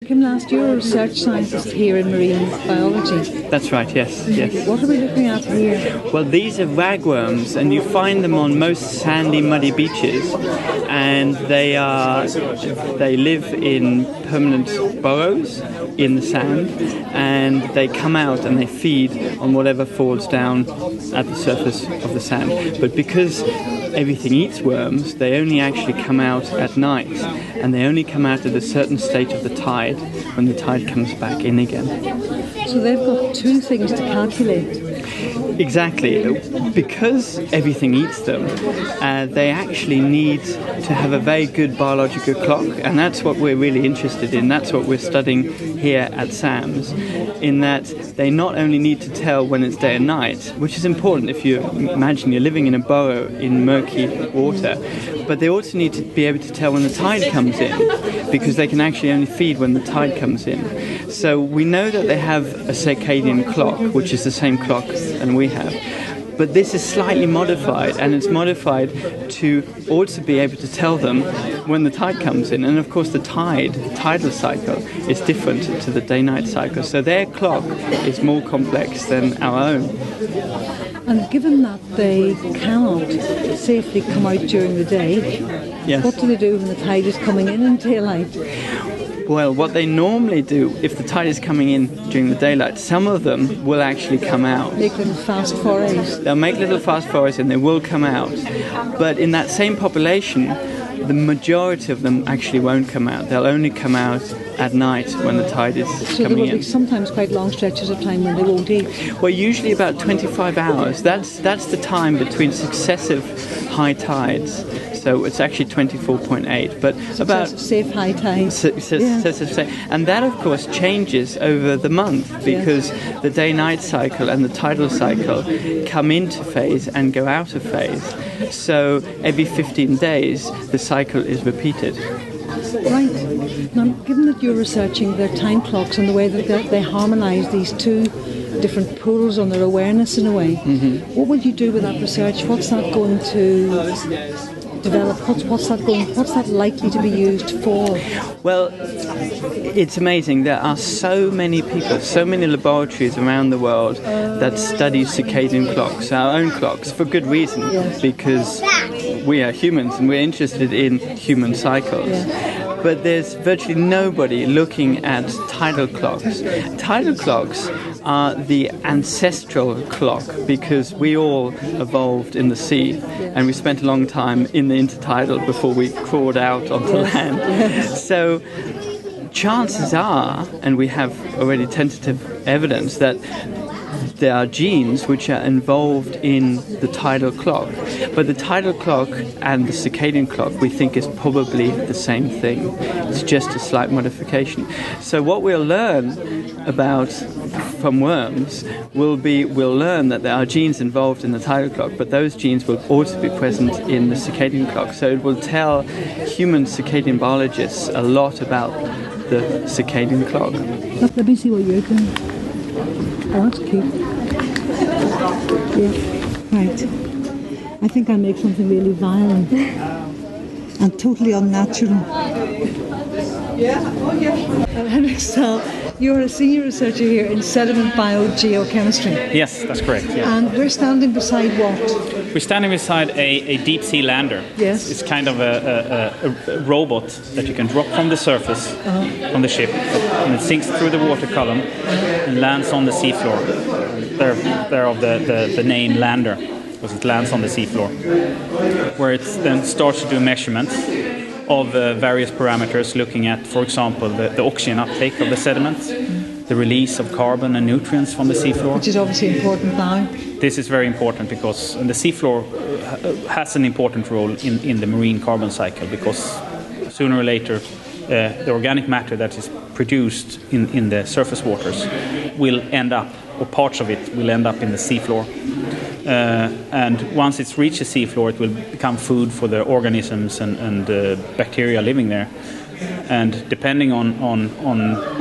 Kim, last year, a research scientist here in marine biology. That's right, yes. What are we looking at here? Well, these are ragworms, and you find them on most sandy, muddy beaches, and they live in permanent burrows in the sand, and they come out and they feed on whatever falls down at the surface of the sand. But because everything eats worms, they only actually come out at night, and they only come out at a certain state of the tide, when the tide comes back in again. So they've got two things to calculate. Exactly. Because everything eats them, they actually need to have a very good biological clock, and that's what we're really interested in. That's what we're studying here at SAMS, in that they not only need to tell when it's day and night, which is important if you imagine you're living in a burrow in murky water, but they also need to be able to tell when the tide comes in, because they can actually only feed when the tide comes in. So we know that they have a circadian clock, which is the same clock and we have. But this is slightly modified, and it's modified to also be able to tell them when the tide comes in. And of course the tidal cycle is different to the day-night cycle. So their clock is more complex than our own. And given that they cannot safely come out during the day, yes. What do they do when the tide is coming in daylight? Well, what they normally do, if the tide is coming in during the daylight, some of them will actually come out. Make little fast forays. They'll make little fast forays and they will come out. But in that same population, the majority of them actually won't come out. They'll only come out at night when the tide is coming in. So there will be sometimes quite long stretches of time when they won't eat? Well, usually about 25 hours. That's the time between successive high tides. So it's actually 24.8, but about safe high tides. And that, of course, changes over the month, because the day-night cycle and the tidal cycle come into phase and go out of phase. So every 15 days, the cycle is repeated. Right. Now, given that you're researching their time clocks and the way that they harmonise these two different pools on their awareness in a way, what will you do with that research? What's that going to develop? What's that likely to be used for? Well, it's amazing. There are so many people, so many laboratories around the world that study circadian clocks, our own clocks, for good reason, because we are humans and we're interested in human cycles. But there's virtually nobody looking at tidal clocks. Tidal clocks are the ancestral clock, because we all evolved in the sea, and we spent a long time in the intertidal before we crawled out onto land. So chances are, and we have already tentative evidence, that there are genes which are involved in the tidal clock. But the tidal clock and the circadian clock, we think, is probably the same thing. It's just a slight modification. So what we'll learn about from worms we'll learn that there are genes involved in the tidal clock, but those genes will also be present in the circadian clock. So it will tell human circadian biologists a lot about the circadian clock. Let me see what you're doing. Oh, that's cute. Yeah, right. I think I make something really violent and totally unnatural. Henrik Stahl, you're a senior researcher here in sediment biogeochemistry. Yes, that's correct. Yeah. And we're standing beside what? We're standing beside a deep sea lander. Yes. It's kind of a robot that you can drop from the surface from the ship, and it sinks through the water column and lands on the seafloor. Thereof the name lander, because it lands on the seafloor, where it then starts to do measurements of various parameters, looking at, for example, the oxygen uptake of the sediments, the release of carbon and nutrients from the seafloor. Which is obviously important now. This is very important because the seafloor has an important role in the marine carbon cycle, because sooner or later the organic matter that is produced in the surface waters will end up, or parts of it will end up in the seafloor. And once it's reached the seafloor, it will become food for the organisms and bacteria living there. And depending on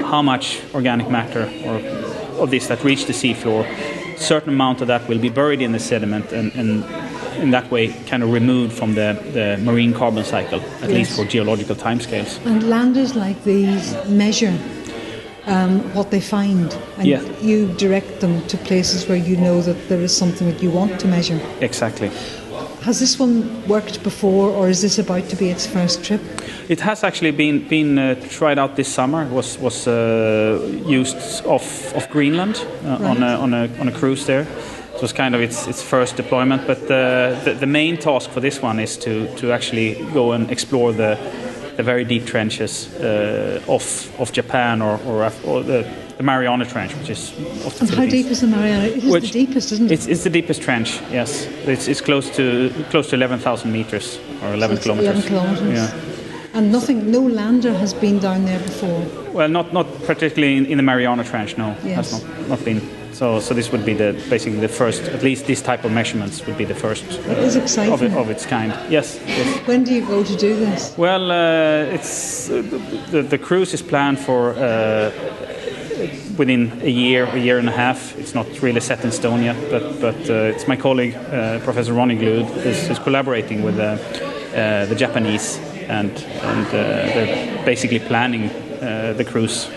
how much organic matter or of this that reach the seafloor, a certain amount of that will be buried in the sediment and in that way kind of removed from the marine carbon cycle, at least for geological timescales. And landers like these measure what they find, and you direct them to places where you know that there is something that you want to measure. Exactly. Has this one worked before, or is this about to be its first trip? It has actually been tried out this summer. Was used off Greenland on a cruise there. It was kind of its first deployment. But the main task for this one is to actually go and explore the very deep trenches of Japan or the Mariana Trench, which is off the Philippines. How deep is the Mariana? It is the deepest, isn't it? It's the deepest trench. Yes, it's close to 11,000 meters or 11 kilometers. 11 kilometers. Yeah. And no lander has been down there before. Well, not particularly in the Mariana Trench. No, yes. has not been. So this would be basically the first. At least this type of measurements would be the first. It is exciting. Of its kind. Yes. When do you go to do this? Well, it's the cruise is planned for within a year and a half. It's not really set in stone yet, but it's my colleague, Professor Ronnie Glood, who's collaborating with the Japanese, and they're basically planning the cruise